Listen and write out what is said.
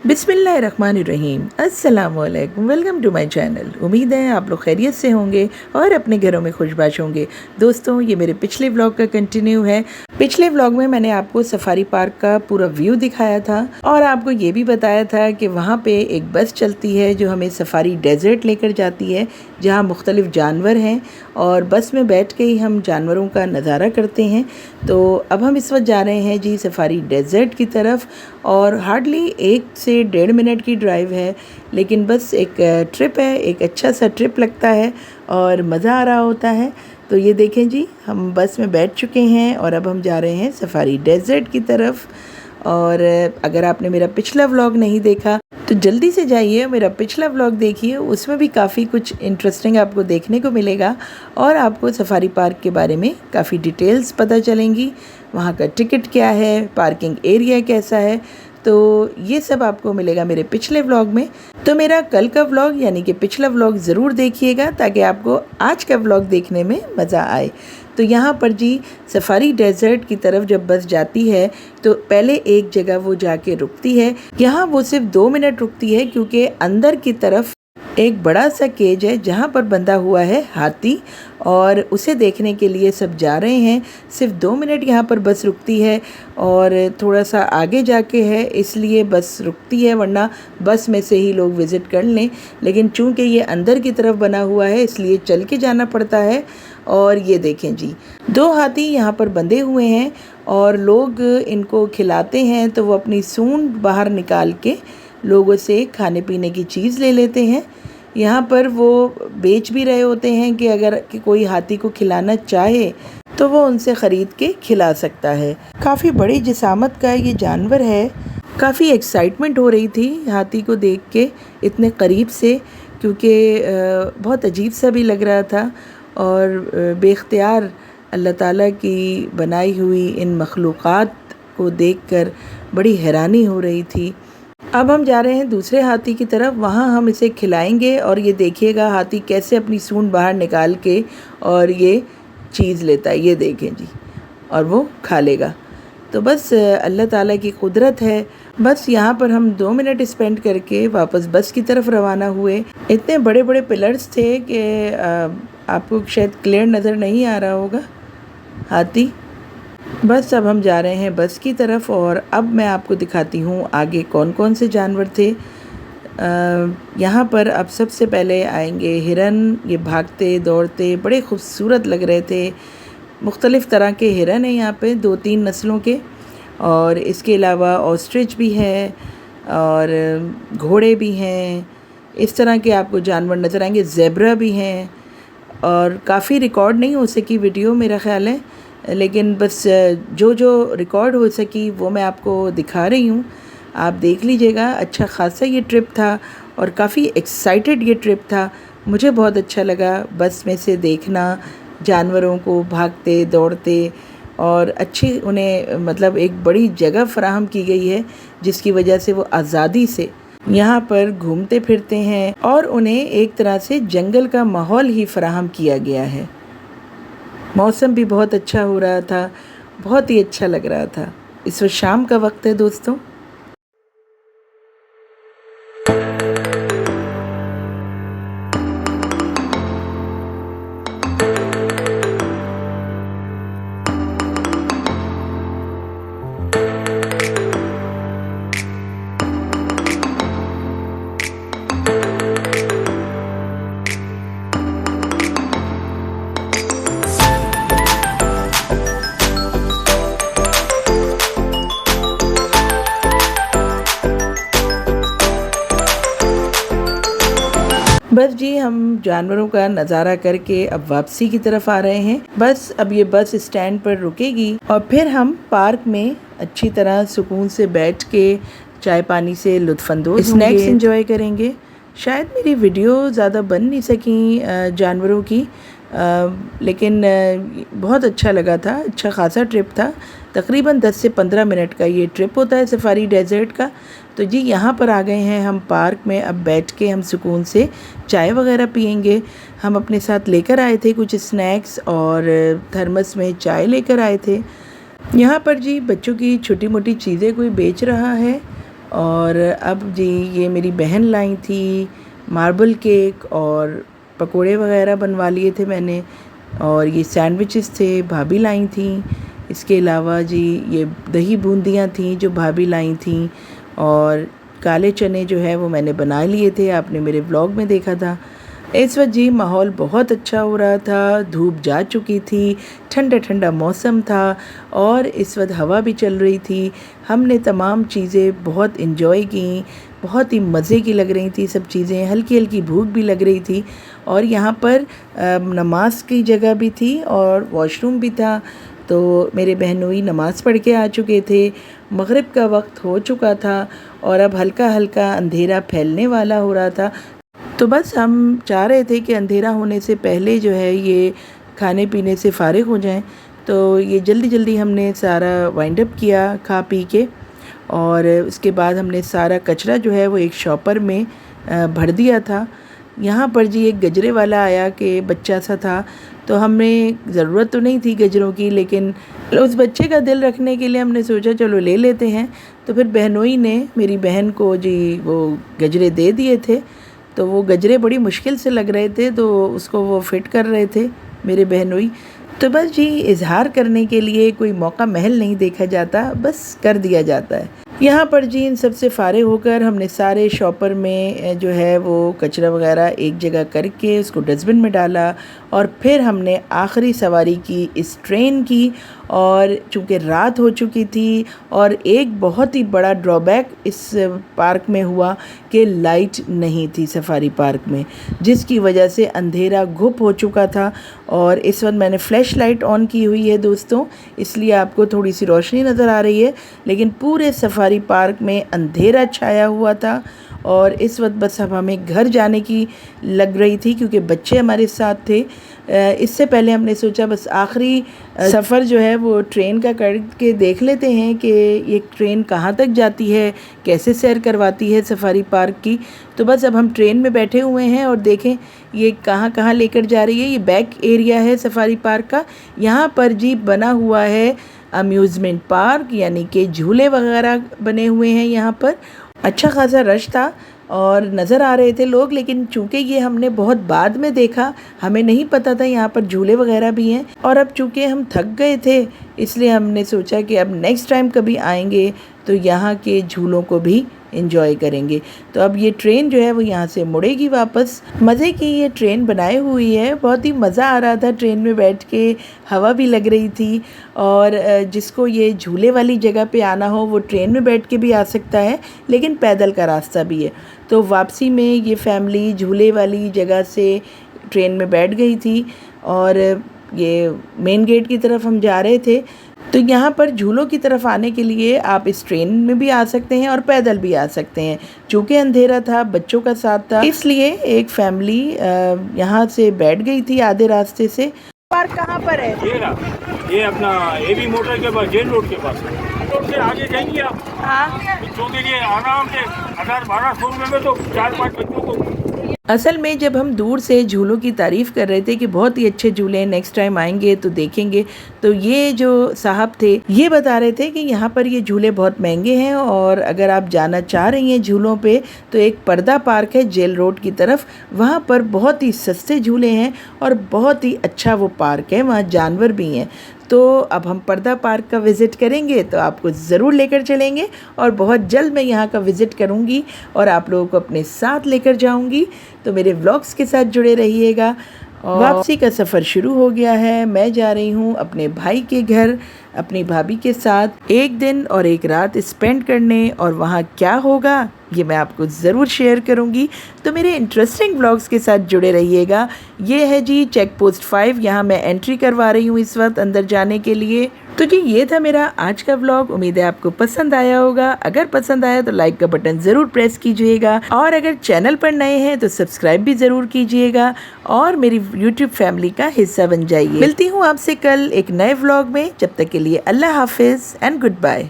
बिस्मिल्लाहिर्रहमानिर्रहीम। अस्सलामुअलैकुम। Welcome to my channel. उम्मीद है आप लोग खैरियत से होंगे और अपने घरों में खुशबाश होंगे। दोस्तों, ये मेरे पिछले व्लॉग का कंटिन्यू है। पिछले व्लॉग में मैंने आपको सफारी पार्क का पूरा व्यू दिखाया था और आपको ये भी बताया था कि वहाँ पे एक बस चलती है जो हमें सफारी डेजर्ट लेकर जाती है, जहाँ मुख्तलिफ जानवर हैं और बस में बैठ के ही हम जानवरों का नज़ारा करते हैं। तो अब हम इस वक्त जा रहे हैं जी सफारी डेजर्ट की तरफ और हार्डली 1 से 1.5 मिनट की ड्राइव है, लेकिन बस एक ट्रिप है, एक अच्छा सा ट्रिप लगता है और मज़ा आ रहा होता है। तो ये देखें जी, हम बस में बैठ चुके हैं और अब हम जा रहे हैं सफारी डेजर्ट की तरफ। और अगर आपने मेरा पिछला व्लॉग नहीं देखा तो जल्दी से जाइए, मेरा पिछला व्लॉग देखिए, उसमें भी काफ़ी कुछ इंटरेस्टिंग आपको देखने को मिलेगा और आपको सफारी पार्क के बारे में काफ़ी डिटेल्स पता चलेंगी। वहाँ का टिकट क्या है, पार्किंग एरिया कैसा है, तो ये सब आपको मिलेगा मेरे पिछले व्लॉग में। तो मेरा कल का व्लॉग यानी कि पिछला व्लॉग ज़रूर देखिएगा ताकि आपको आज का व्लॉग देखने में मज़ा आए। तो यहाँ पर जी सफारी डेजर्ट की तरफ जब बस जाती है तो पहले एक जगह वो जाके रुकती है। यहाँ वो सिर्फ 2 मिनट रुकती है क्योंकि अंदर की तरफ एक बड़ा सा केज है जहाँ पर बंधा हुआ है हाथी और उसे देखने के लिए सब जा रहे हैं। सिर्फ 2 मिनट यहाँ पर बस रुकती है और थोड़ा सा आगे जाके है इसलिए बस रुकती है, वरना बस में से ही लोग विज़िट कर लें। लेकिन चूँकि ये अंदर की तरफ बना हुआ है इसलिए चल के जाना पड़ता है। और ये देखें जी, 2 हाथी यहाँ पर बंधे हुए हैं और लोग इनको खिलाते हैं तो वो अपनी सूंड बाहर निकाल के लोगों से खाने पीने की चीज़ ले लेते हैं। यहाँ पर वो बेच भी रहे होते हैं कि अगर कोई हाथी को खिलाना चाहे तो वो उनसे ख़रीद के खिला सकता है। काफ़ी बड़ी जिसामत का ये जानवर है। काफ़ी एक्साइटमेंट हो रही थी हाथी को देख के इतने करीब से, क्योंकि बहुत अजीब सा भी लग रहा था और बेख्तियार अल्लाह ताला की बनाई हुई इन मखलूक़ात को देखकर बड़ी हैरानी हो रही थी। अब हम जा रहे हैं दूसरे हाथी की तरफ, वहाँ हम इसे खिलाएंगे और ये देखिएगा हाथी कैसे अपनी सूंड बाहर निकाल के और ये चीज़ लेता है, ये देखें जी, और वो खा लेगा। तो बस अल्लाह ताला की कुदरत है। बस यहाँ पर हम 2 मिनट स्पेंड करके वापस बस की तरफ रवाना हुए। इतने बड़े बड़े पिलर्स थे कि आपको शायद क्लियर नज़र नहीं आ रहा होगा हाथी। बस अब हम जा रहे हैं बस की तरफ और अब मैं आपको दिखाती हूँ आगे कौन कौन से जानवर थे। यहाँ पर अब सबसे पहले आएंगे हिरन। ये भागते दौड़ते बड़े खूबसूरत लग रहे थे। मुख्तलिफ़ तरह के हिरन हैं यहाँ पे, 2-3 नस्लों के, और इसके अलावा ऑस्ट्रिच भी है और घोड़े भी हैं। इस तरह के आपको जानवर नज़र आएंगे। ज़ेब्रा भी हैं और काफ़ी रिकॉर्ड नहीं हो सकी वीडियो मेरा ख़्याल है, लेकिन बस जो जो रिकॉर्ड हो सकी वो मैं आपको दिखा रही हूँ, आप देख लीजिएगा। अच्छा ख़ासा ये ट्रिप था और काफ़ी एक्साइटेड ये ट्रिप था। मुझे बहुत अच्छा लगा बस में से देखना जानवरों को भागते दौड़ते, और अच्छी उन्हें मतलब एक बड़ी जगह फ़राहम की गई है जिसकी वजह से वो आज़ादी से यहाँ पर घूमते फिरते हैं और उन्हें एक तरह से जंगल का माहौल ही फ़राहम किया गया है। मौसम भी बहुत अच्छा हो रहा था, बहुत ही अच्छा लग रहा था। इस वक्त शाम का वक्त है दोस्तों। बस जी, हम जानवरों का नज़ारा करके अब वापसी की तरफ आ रहे हैं। बस अब ये बस स्टैंड पर रुकेगी और फिर हम पार्क में अच्छी तरह सुकून से बैठ के चाय पानी से लुत्फ़अंदोज़ स्नैक्स एंजॉय करेंगे। शायद मेरी वीडियो ज़्यादा बन नहीं सकी जानवरों की, लेकिन बहुत अच्छा लगा था। अच्छा ख़ासा ट्रिप था। तकरीबन 10 से 15 मिनट का ये ट्रिप होता है सफारी डेजर्ट का। तो जी यहाँ पर आ गए हैं हम पार्क में। अब बैठ के हम सुकून से चाय वगैरह पियेंगे। हम अपने साथ लेकर आए थे कुछ स्नैक्स और थर्मस में चाय लेकर आए थे। यहाँ पर जी बच्चों की छोटी मोटी चीज़ें कोई बेच रहा है और अब जी ये मेरी बहन लाई थी मार्बल केक और पकोड़े वगैरह बनवा लिए थे मैंने, और ये सैंडविचेस थे भाभी लाई थी। इसके अलावा जी ये दही बूंदियाँ थी जो भाभी लाई थी, और काले चने जो है वो मैंने बना लिए थे, आपने मेरे व्लॉग में देखा था। इस वक्त जी माहौल बहुत अच्छा हो रहा था, धूप जा चुकी थी, ठंडा ठंडा मौसम था और इस वक्त हवा भी चल रही थी। हमने तमाम चीज़ें बहुत इन्जॉय की, बहुत ही मज़े की लग रही थी सब चीज़ें, हल्की हल्की भूख भी लग रही थी। और यहाँ पर नमाज की जगह भी थी और वॉशरूम भी था, तो मेरे बहनोई नमाज़ पढ़ के आ चुके थे, मग़रिब का वक्त हो चुका था और अब हल्का हल्का अंधेरा फैलने वाला हो रहा था। तो बस हम चाह रहे थे कि अंधेरा होने से पहले जो है ये खाने पीने से फ़ारिग हो जाएं, तो ये जल्दी जल्दी हमने सारा वाइंड अप किया खा पी के, और उसके बाद हमने सारा कचरा जो है वो एक शॉपर में भर दिया था। यहाँ पर जी एक गजरे वाला आया कि बच्चा सा था, तो हमें ज़रूरत तो नहीं थी गजरों की, लेकिन उस बच्चे का दिल रखने के लिए हमने सोचा चलो ले लेते हैं। तो फिर बहनोई ने मेरी बहन को जी वो गजरे दे दिए थे, तो वो गजरे बड़ी मुश्किल से लग रहे थे, तो उसको वो फ़िट कर रहे थे मेरे बहनोई। तो बस जी इजहार करने के लिए कोई मौका महल नहीं देखा जाता, बस कर दिया जाता है। यहाँ पर जी इन सब से फ़ारिग होकर हमने सारे शॉपर में जो है वो कचरा वगैरह एक जगह करके उसको डस्टबिन में डाला, और फिर हमने आखिरी सवारी की इस ट्रेन की। और चूँकि रात हो चुकी थी, और एक बहुत ही बड़ा ड्रॉबैक इस पार्क में हुआ कि लाइट नहीं थी सफारी पार्क में, जिसकी वजह से अंधेरा घुप हो चुका था। और इस वक्त मैंने फ्लैश लाइट ऑन की हुई है दोस्तों, इसलिए आपको थोड़ी सी रोशनी नज़र आ रही है, लेकिन पूरे सफारी पार्क में अंधेरा छाया हुआ था। और इस वक्त बस अब हमें घर जाने की लग रही थी, क्योंकि बच्चे हमारे साथ थे। इससे पहले हमने सोचा बस आखिरी सफ़र जो है वो ट्रेन का करके देख लेते हैं कि ये ट्रेन कहाँ तक जाती है, कैसे सैर करवाती है सफारी पार्क की। तो बस अब हम ट्रेन में बैठे हुए हैं और देखें ये कहाँ कहाँ लेकर जा रही है। ये बैक एरिया है सफारी पार्क का, यहाँ पर जी बना हुआ है अम्यूज़मेंट पार्क, यानी कि झूले वगैरह बने हुए हैं यहाँ पर। अच्छा खासा रश था और नज़र आ रहे थे लोग, लेकिन चूँकि ये हमने बहुत बाद में देखा, हमें नहीं पता था यहाँ पर झूले वगैरह भी हैं। और अब चूँकि हम थक गए थे, इसलिए हमने सोचा कि अब नेक्स्ट टाइम कभी आएंगे तो यहाँ के झूलों को भी एंजॉय करेंगे। तो अब ये ट्रेन जो है वो यहाँ से मुड़ेगी वापस। मज़े की ये ट्रेन बनाई हुई है, बहुत ही मज़ा आ रहा था ट्रेन में बैठ के, हवा भी लग रही थी। और जिसको ये झूले वाली जगह पे आना हो वो ट्रेन में बैठ के भी आ सकता है, लेकिन पैदल का रास्ता भी है। तो वापसी में ये फैमिली झूले वाली जगह से ट्रेन में बैठ गई थी, और ये मेन गेट की तरफ हम जा रहे थे। तो यहाँ पर झूलों की तरफ आने के लिए आप इस ट्रेन में भी आ सकते हैं और पैदल भी आ सकते हैं। चूँकि अंधेरा था, बच्चों का साथ था, इसलिए एक फैमिली यहाँ से बैठ गई थी आधे रास्ते से। पार्क कहाँ पर है? ये अपना एबी मोटर के पास, जेल रोड के पास। रोड से आगे जाएंगे आप, हाँ, बच्चों के लिए आराम से 1000-1200 रुपये में तो 4-5 बच्चों को। असल में जब हम दूर से झूलों की तारीफ़ कर रहे थे कि बहुत ही अच्छे झूले हैं, नेक्स्ट टाइम आएंगे तो देखेंगे, तो ये जो साहब थे ये बता रहे थे कि यहाँ पर ये झूले बहुत महंगे हैं, और अगर आप जाना चाह रही हैं झूलों पे तो एक पर्दा पार्क है जेल रोड की तरफ, वहाँ पर बहुत ही सस्ते झूले हैं और बहुत ही अच्छा वो पार्क है, वहाँ जानवर भी हैं। तो अब हम पर्दा पार्क का विज़िट करेंगे तो आपको ज़रूर लेकर चलेंगे, और बहुत जल्द मैं यहाँ का विज़िट करूँगी और आप लोगों को अपने साथ लेकर जाऊँगी। तो मेरे व्लॉग्स के साथ जुड़े रहिएगा। और वापसी का सफ़र शुरू हो गया है। मैं जा रही हूँ अपने भाई के घर अपनी भाभी के साथ एक दिन और एक रात स्पेंड करने, और वहाँ क्या होगा ये मैं आपको ज़रूर शेयर करूँगी। तो मेरे इंटरेस्टिंग व्लॉग्स के साथ जुड़े रहिएगा। ये है जी चेक पोस्ट 5, यहाँ मैं एंट्री करवा रही हूँ इस वक्त अंदर जाने के लिए। तो जी ये था मेरा आज का व्लॉग, उम्मीद है आपको पसंद आया होगा। अगर पसंद आया तो लाइक का बटन ज़रूर प्रेस कीजिएगा, और अगर चैनल पर नए हैं तो सब्सक्राइब भी ज़रूर कीजिएगा और मेरी यूट्यूब फैमिली का हिस्सा बन जाइए। मिलती हूँ आपसे कल एक नए व्लॉग में, जब तक के लिए अल्लाह हाफिज़ एंड गुड बाय।